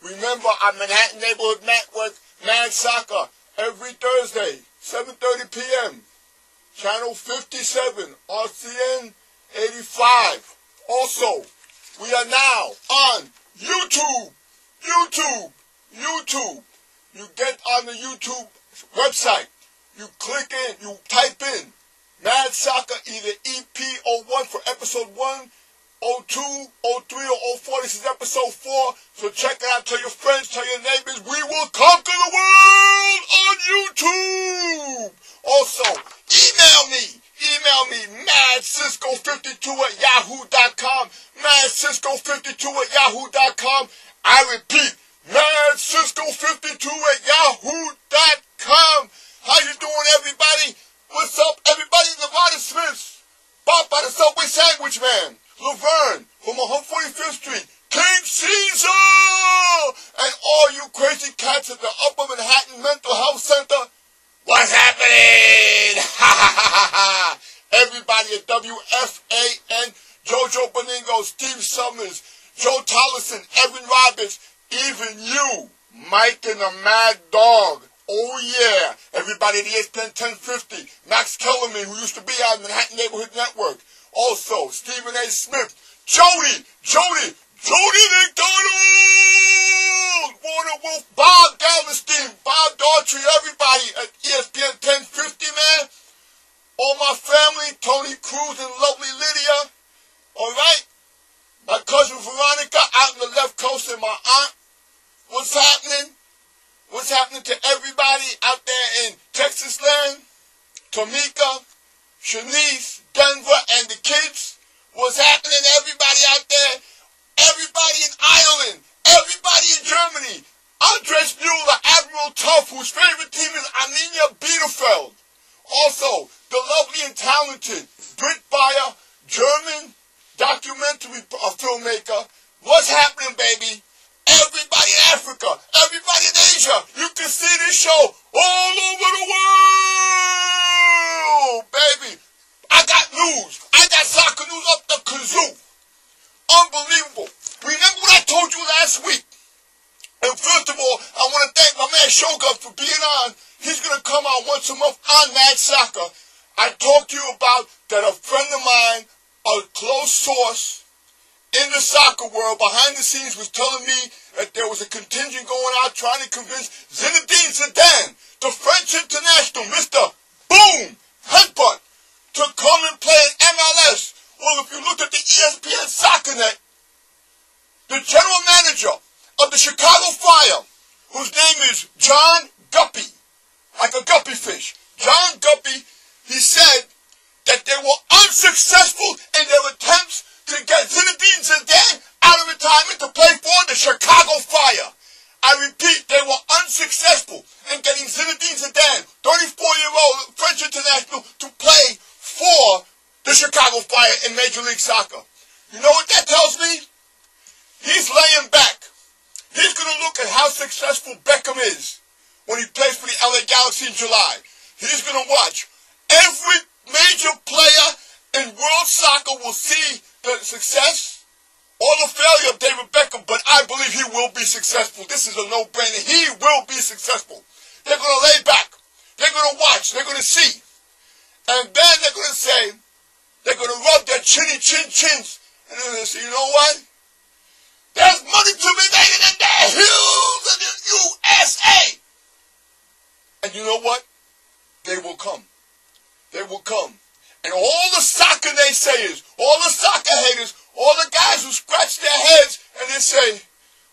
Remember, our Manhattan Neighborhood Network, Mad Soccer, every Thursday, 7:30 p.m. Channel 57, RCN 85. Also, we are now on YouTube. You get on the YouTube website. You click in, you type in Mad Soccer, either EP01 for episode 1, 02, 03, or 04. This is episode 4. So check it out. Tell your friends, tell your neighbors. We will conquer the world on YouTube. Also, email me, madcisco52@yahoo.com, madcisco52@yahoo.com. I repeat, madcisco52@yahoo.com. How you doing, everybody? What's up, everybody? Nevada Smith, Bob by the Subway Sandwich Man, Laverne from 145th Street, King Caesar, and all you crazy cats at the Upper Manhattan Mental Health Center. What's happening? Everybody at WFAN, Jojo Beningo, Steve Summers, Joe Tollison, Evan Roberts, even you, Mike and the Mad Dog. Oh yeah, everybody at ESPN 1050, Max Kellerman, who used to be on Manhattan Neighborhood Network. Also, Stephen A. Smith, Jody McDonald, Warner Wolf, Bob Galveston, Bob Daughtry, everybody at ESPN 1050, man. All my family, Tony Cruz and lovely Lydia. All right, my cousin Veronica out on the left coast, and my aunt. What's happening? What's happening to everybody out there in Texas land? Tamika, Shanice, Denver, and the kids. What's happening to everybody out there? Everybody in Ireland. Everybody in Germany. Andres Mueller, Admiral Tuff, whose favorite team is Arminia Bielefeld. Also, the lovely and talented Brit Bayer, German documentary filmmaker. What's happening, baby? Everybody in Africa, everybody in Asia, you can see this show all over the world, baby. I got news. I got soccer news up the kazoo. Unbelievable. Remember what I told you last week? And first of all, I want to thank my man Shogun for being on. He's going to come out once a month on Mad Soccer. I talked to you about that a friend of mine, a close source in the soccer world, behind the scenes, was telling me that there was a contingent going out trying to convince Zinedine Zidane, the French international, Mr. Boom Headbutt, to come and play in MLS. Well, if you look at the ESPN Soccer Net, the general manager of the Chicago Fire, whose name is John Guppy, like a guppy fish, John Guppy, he said that they were unsuccessful in their attempts to get Zinedine Zidane out of retirement to play for the Chicago Fire. I repeat, they were unsuccessful in getting Zinedine Zidane, 34-year-old French international, to play for the Chicago Fire in Major League Soccer. You know what that tells me? He's laying back. He's going to look at how successful Beckham is when he plays for the LA Galaxy in July. He's going to watch. Every major player in world soccer will see the success or the failure of David Beckham, but I believe he will be successful. This is a no-brainer. He will be successful. They're going to lay back. They're going to watch. They're going to see. And then they're going to say, they're going to rub their chins, and they're going to say, you know what? There's money to be made in the hills of the USA. And you know what? They will come. They will come. And all the soccer naysayers, all the soccer haters, all the guys who scratch their heads and they say,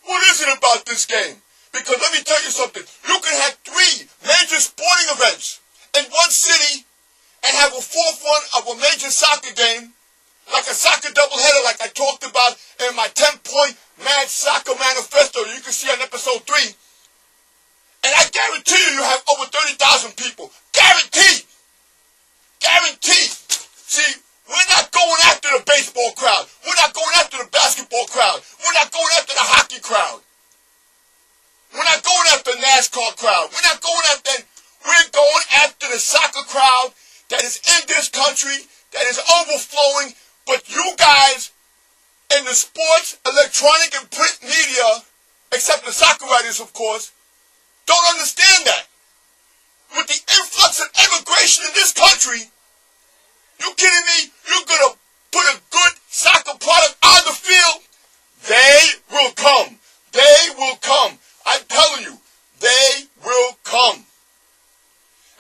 what is it about this game? Because let me tell you something. You can have 3 major sporting events in one city and have a forefront of a major soccer game, like a soccer doubleheader like I talked about in my 10-point Mad Soccer Manifesto you can see on episode 3. And I guarantee you have over 30,000 people. Guaranteed. Guaranteed. See, we're not going after the baseball crowd. We're not going after the basketball crowd. We're not going after the hockey crowd. We're not going after the NASCAR crowd. We're not going after that. We're going after the soccer crowd that is in this country, that is overflowing. But you guys in the sports, electronic, and print media except the soccer writers, of course, don't understand that. With the influx of immigration in this country, you kidding me? You're going to put a good soccer product on the field? They will come. They will come. I'm telling you, they will come.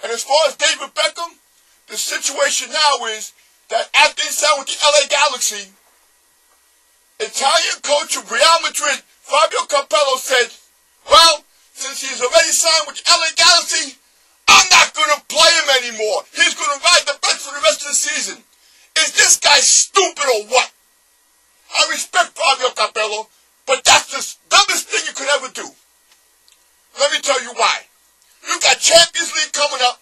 And as far as David Beckham, the situation now is that after he signed with the LA Galaxy, Italian coach of Real Madrid, Fabio Capello, said, well, since he's already signed with the LA Galaxy, I'm not going to play him anymore. He's going to ride the bench for the rest of the season. Is this guy stupid or what? I respect Fabio Capello, but that's the dumbest thing you could ever do. Let me tell you why. You got Champions League coming up.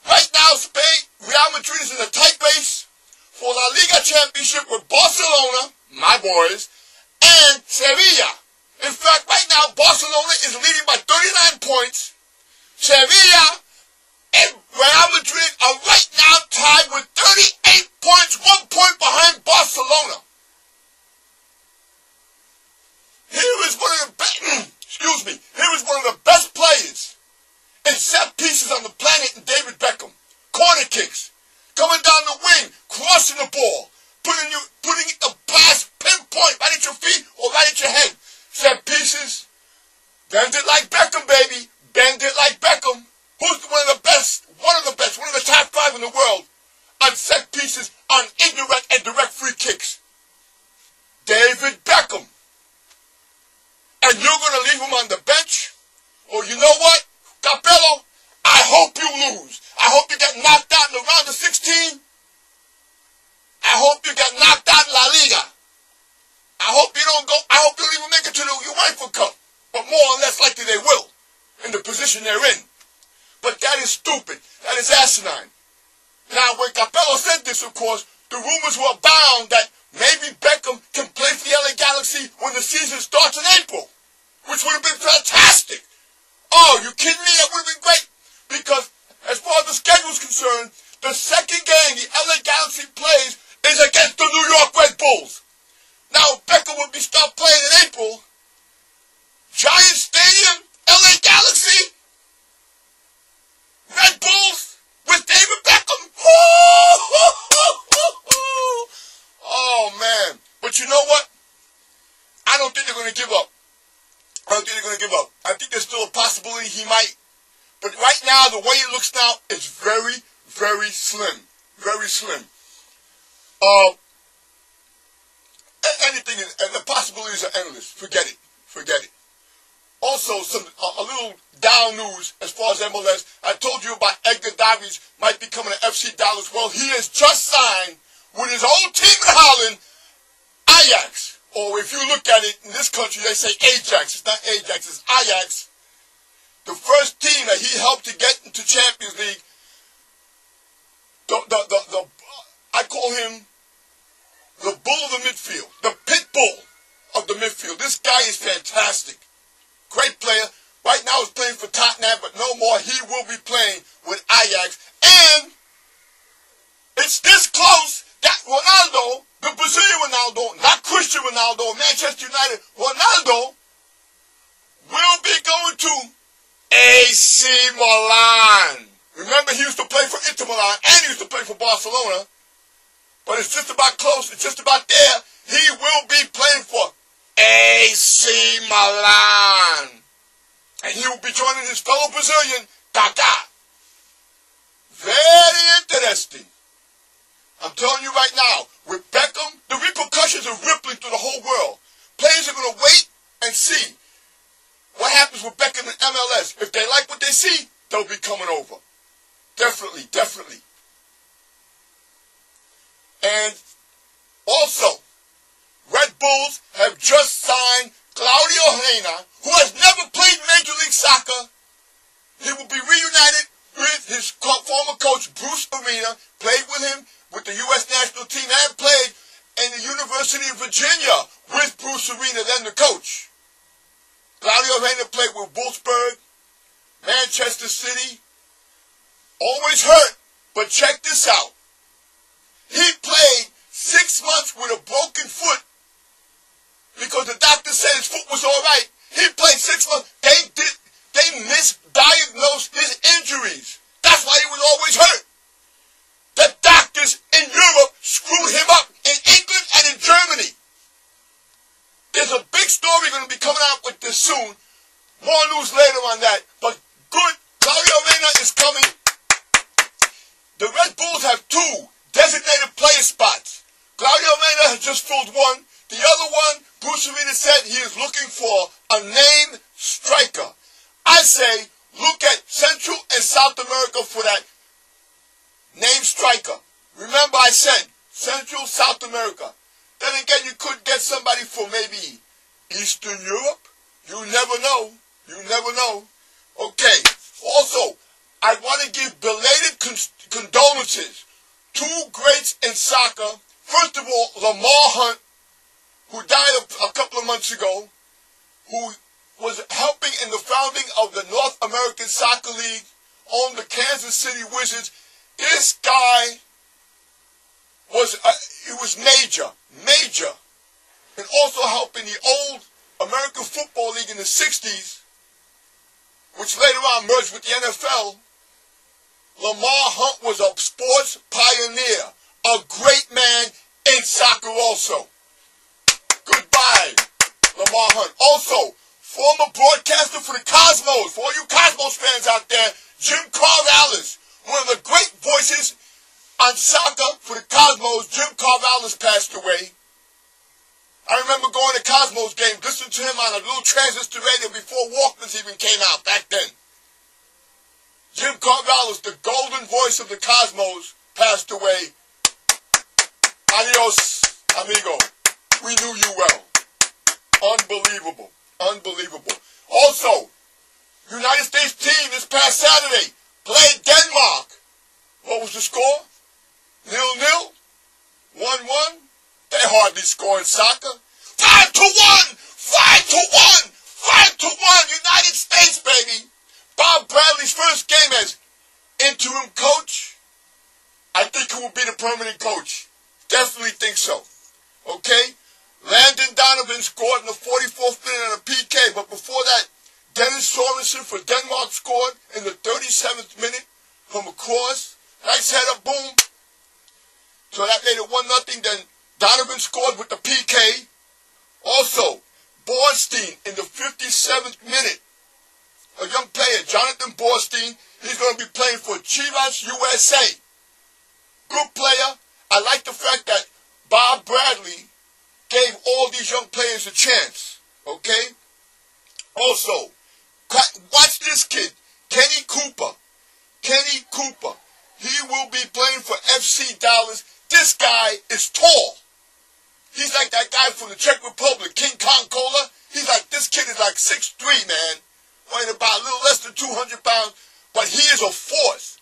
Right now, Spain, Real Madrid is in a tight race for La Liga Championship with Barcelona, my boys, and Sevilla. In fact, right now, Barcelona is leading by 39 points. Sevilla and Real Madrid are right now tied with 38 points, 1 point behind Barcelona. Here is one of the best, here is one of the best players in set pieces on the planet in David Beckham. Corner kicks, coming down the wing, crossing the ball, putting the pass pinpoint right at your feet or right at your head. Set pieces, bend it like Beckham, baby. Bend it like Beckham. Who's one of the best, one of the top 5 in the world on set pieces, on indirect and direct free kicks? David Beckham. And you're going to leave him on the bench? Or you know what, Capello, I hope you lose. I hope you get knocked out in the round of 16. I hope you get knocked out in La Liga. I hope you don't even make it to the UEFA Cup. But more or less likely they will, in the position they're in. But that is stupid. That is asinine. Now, when Capello said this, of course, the rumors were abound that maybe Beckham can play for the LA Galaxy when the season starts in April, which would have been fantastic. Oh, you kidding me? That would have been great. Because as far as the schedule is concerned, the second game the LA Galaxy plays is against the New York Red Bulls. Now, if Beckham would be stopped playing in April, Giant Stadium, LA Galaxy, Red Bulls with David Beckham. Oh, man. But you know what? I don't think they're going to give up. I think there's still a possibility he might. But right now, the way it looks now, it's very, very slim. Very slim. Anything, and the possibilities are endless. Forget it. Also, a little down news as far as MLS. I told you about Edgar Davies might be coming to FC Dallas. Well, he has just signed with his old team in Holland, Ajax. Or if you look at it in this country, they say Ajax. It's not Ajax, it's Ajax. The first team that he helped to get into Champions League. I call him the bull of the midfield, the pit bull of the midfield. This guy is fantastic. Great player. Right now he's playing for Tottenham, but no more. He will be playing with Ajax. And it's this close that Ronaldo, the Brazilian Ronaldo, not Cristiano Ronaldo, Manchester United, Ronaldo, will be going to AC Milan. Remember, he used to play for Inter Milan and he used to play for Barcelona. But it's just about close. It's just about there. He will be playing for AC Milan. And he will be joining his fellow Brazilian, Kaká. Very interesting. I'm telling you right now, with Beckham, the repercussions are rippling through the whole world. Players are going to wait and see what happens with Beckham in MLS. If they like what they see, they'll be coming over. Definitely, definitely. And also, Red Bulls have just signed Claudio Reyna, who has never played Major League Soccer. He will be reunited with his former coach, Bruce Arena, played with him with the U.S. national team and played in the University of Virginia with Bruce Arena, then the coach. Claudio Reyna played with Wolfsburg, Manchester City, always hurt, but check this out. He played 6 months with a broken foot because the doctor said his foot was all right, He played 6 months. They misdiagnosed his injuries. That's why he was always hurt. The doctors in Europe screwed him up in England and in Germany. There's a big story going to be coming out with this soon. More news later on that. But good, Claudio Reyna is coming. The Red Bulls have 2 designated player spots. Claudio Reyna has just filled 1. The other one, Bruce Arena said he is looking for a named striker. I say, look at Central and South America for that named striker. Remember I said, Central, South America. Then again, you could get somebody for maybe Eastern Europe. You never know. You never know. Okay. Also, I want to give belated condolences. 2 greats in soccer. First of all, Lamar Hunt, who died a couple of months ago, who was helping in the founding of the North American Soccer League, owned the Kansas City Wizards. This guy was major, and also helping the old American Football League in the 60s, which later on merged with the NFL. Lamar Hunt was a sports pioneer, a great man in soccer also. Goodbye, Lamar Hunt. Also, former broadcaster for the Cosmos, for all you Cosmos fans out there, Jim Corrales, one of the great voices on soccer for the Cosmos. Jim Corrales passed away. I remember going to Cosmos games, listening to him on a little transistor radio before Walkmans even came out back then. Jim Corrales, the golden voice of the Cosmos, passed away. Adios, amigo. We knew you well. Unbelievable. Unbelievable. Also, United States team this past Saturday played Denmark. What was the score? 0-0? 1-1? They hardly score in soccer. 5-1! 5-1! 5-1! United States, baby! Bob Bradley's first game as interim coach. I think he will be the permanent coach. Definitely think so. Okay? Landon Donovan scored in the 44th minute on a PK, but before that, Dennis Sorensen for Denmark scored in the 37th minute from a cross. Nice header, boom. So that made it 1-0. Then Donovan scored with the PK. Also, Borstein in the 57th minute. A young player, Jonathan Borstein, he's going to be playing for Chivas USA. Good player. I like the fact that Bob Bradley gave all these young players a chance. Okay? Also, watch this kid, Kenny Cooper. Kenny Cooper. He will be playing for FC Dallas. This guy is tall. He's like that guy from the Czech Republic, King Kong Cola. He's like, this kid is like 6'3", man. Weighing about a little less than 200 pounds. But he is a force.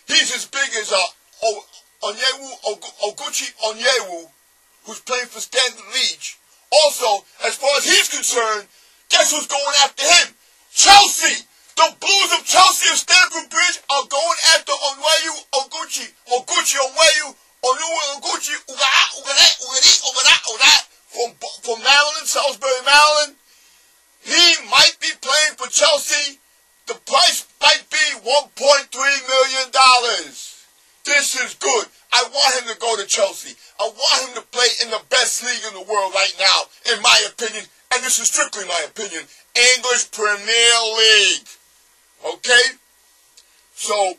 He's as big as Oguchi Onyewu, who's playing for Standard Liège. Also, as far as he's concerned, guess who's going after him? Chelsea! The Blues of Chelsea of Stamford Bridge are going after Oguchi Onyewu, from Maryland, Salisbury, Maryland. He might be playing for Chelsea. The price might be $1.3 million. This is good. I want him to go to Chelsea. I want him to play in the best league in the world right now, in my opinion. And this is strictly my opinion. English Premier League. Okay? So,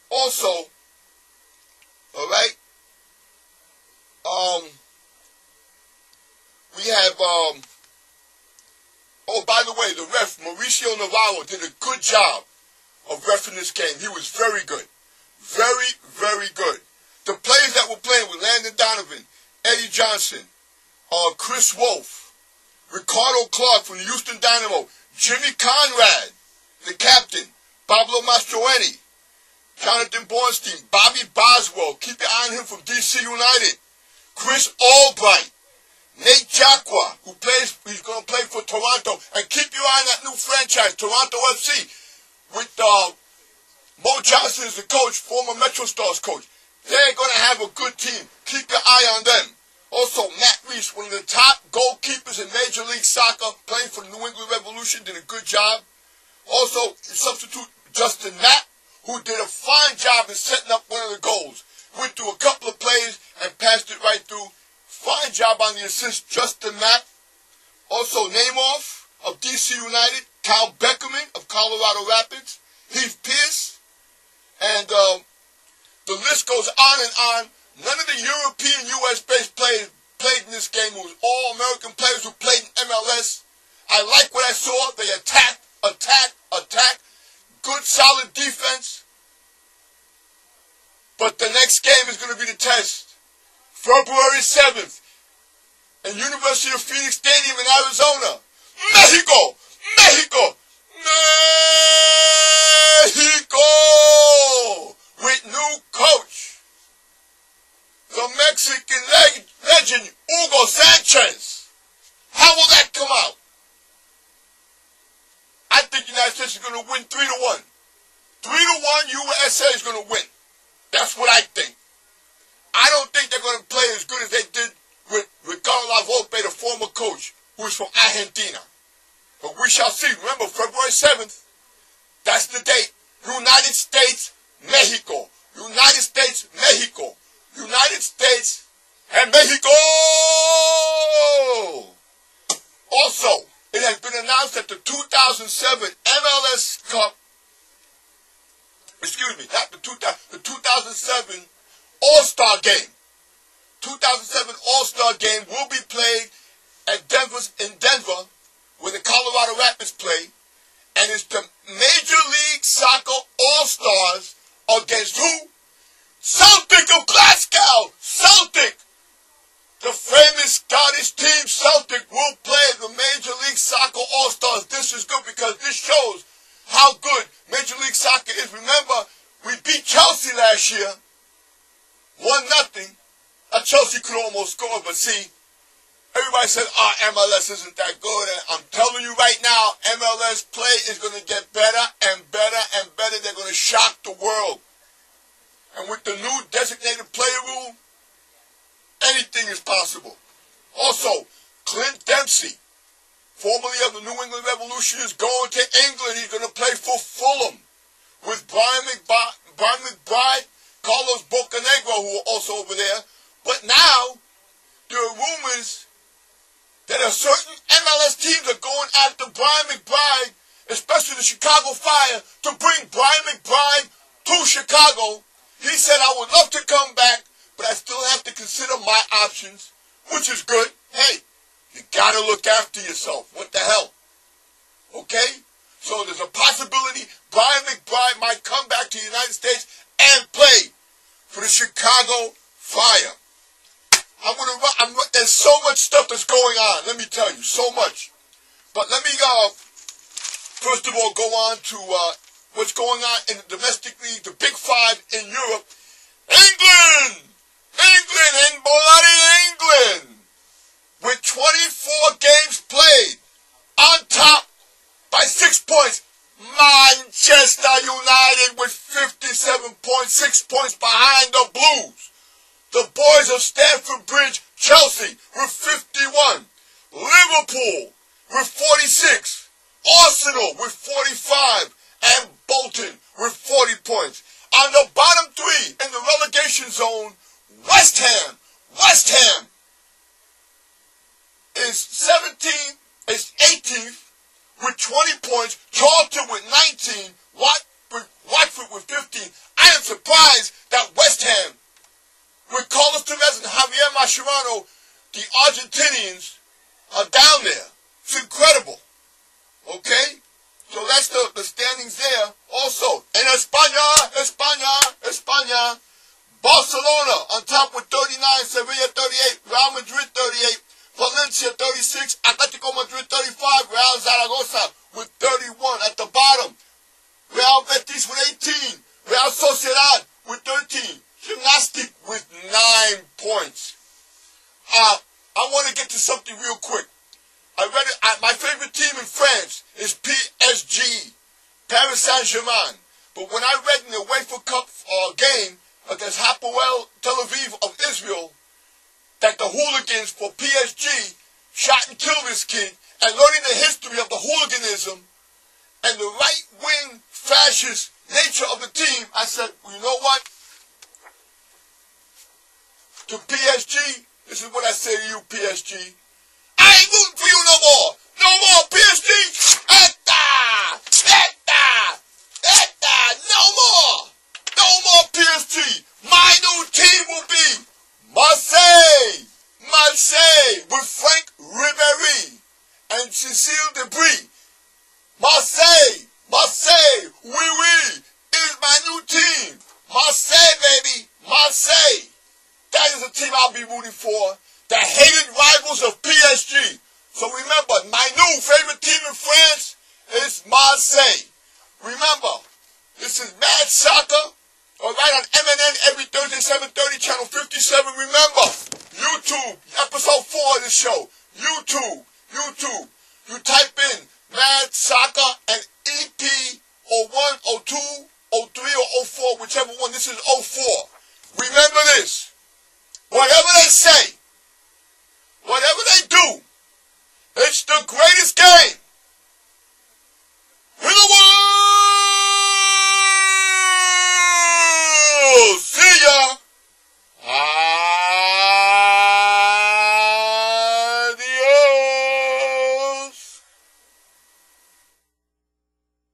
also, alright, we have, oh, by the way, the ref, Mauricio Navarro, did a good job of reffing this game. He was very good. Very, very good. The players that were playing with Landon Donovan, Eddie Johnson, Chris Wolf, Ricardo Clark from the Houston Dynamo, Jimmy Conrad, the captain, Pablo Mastroeni, Jonathan Bornstein, Bobby Boswell, keep your eye on him from DC United, Chris Albright, Nate Jacqua, he's going to play for Toronto, and keep your eye on that new franchise, Toronto FC, with Mo Johnson as the coach, former Metro Stars coach. They're going to have a good team. Keep your eye on them. Also, Matt Reese, one of the top goalkeepers in Major League Soccer, playing for the New England Revolution, did a good job. Also, substitute Justin Matt, who did a fine job in setting up one of the goals. Went through a couple of plays and passed it right through. Fine job on the assist, Justin Matt. Also, Namoff of DC United, Cal Beckham-U.S of Colorado Rapids, Heath Pierce, and the list goes on and on. None of the European U.S.-based players played in this game. It was all American players who played in MLS. I like what I saw. They attacked. Good, solid defense. But the next game is going to be the test. February 7th at University of Phoenix Stadium in Arizona. Mexico! With new coach, the Mexican legend, Hugo Sanchez. How will that come out? I think the United States is going to win 3-1. 3-1, USA is going to win. That's what I think. I don't think they're going to play as good as they did with Ricardo Volpe, the former coach, who is from Argentina. But we shall see. Remember, February 7th, that's the date. United States, Mexico. United States, Mexico. United States and Mexico! Also, it has been announced that the 2007 MLS Cup, the 2007 All-Star Game. 2007 All-Star Game will be played at in Denver, where the Colorado Rapids play, and it's the Major League Soccer All-Stars against who? Celtic of Glasgow! Celtic! The famous Scottish team Celtic will play the Major League Soccer All-Stars. This is good because this shows how good Major League Soccer is. Remember, we beat Chelsea last year. 1-0. Chelsea could almost score, but see, everybody says, MLS isn't that good. And I'm telling you right now, MLS play is going to get better and better and better. They're going to shock the world. And with the new designated player rule, anything is possible. Also, Clint Dempsey, formerly of the New England Revolution, is going to England. He's going to play for Fulham with Brian McBride, Carlos Bocanegra, who are also over there. But now, there are rumors that a certain MLS teams are going after Brian McBride, especially the Chicago Fire, to bring Brian McBride to Chicago. He said, I would love to come back, but I still have to consider my options, which is good. Hey, you got to look after yourself. What the hell? Okay? So there's a possibility Brian McBride might come back to the United States and play for the Chicago Fire. There's so much stuff that's going on. Let me tell you, so much. But let me first of all go on to what's going on in the domestic league, the Big Five in Europe. England, and bloody England, with 24 games played, on top by 6 points. Manchester United with 57 points, 6 points behind the Blues. The boys of Stamford Bridge, Chelsea, with 51. Liverpool with 46. Arsenal with 45. And Bolton with 40 points. On the bottom three in the relegation zone, West Ham is 18th with 20 points. Charlton with 19. Watford with 15. I am surprised that West Ham, with Carlos Tevez and Javier Mascherano, the Argentinians, are down there. It's incredible. Okay? So that's the standings there. Also, in España, Barcelona on top with 39, Sevilla 38, Real Madrid 38, Valencia 36, Atletico Madrid 35, Real Zaragoza with 31 at the bottom. Real Betis with 18, Real Sociedad with 13, Gymnastic with 9 points. I want to get to something real quick. I read it. My favorite team in France is PSG, Paris Saint-Germain. But when I read in the UEFA Cup game against Hapoel Tel Aviv of Israel, that the hooligans for PSG shot and killed this kid, and learning the history of the hooliganism and the right-wing fascist nature of the team, I said, well, you know what? To PSG, this is what I say to you, PSG. I ain't rooting for you no more. No more PSG. No more. No more PSG. My new team will be Marseille. Marseille with Frank Ribéry and Cecile Debris. Marseille. Marseille. Oui, oui. It is my new team. Marseille, baby. Marseille. That is the team I'll be rooting for. The hated rivals of PSG. So remember, my new favorite team in France is Marseille. Remember, this is Mad Soccer. All right, on MNN every Thursday, 7:30, channel 57. Remember, YouTube, episode 4 of the show. YouTube. You type in Mad Soccer and EP01, 02, 03, or 04, whichever one. This is 04. Remember this. Whatever they say,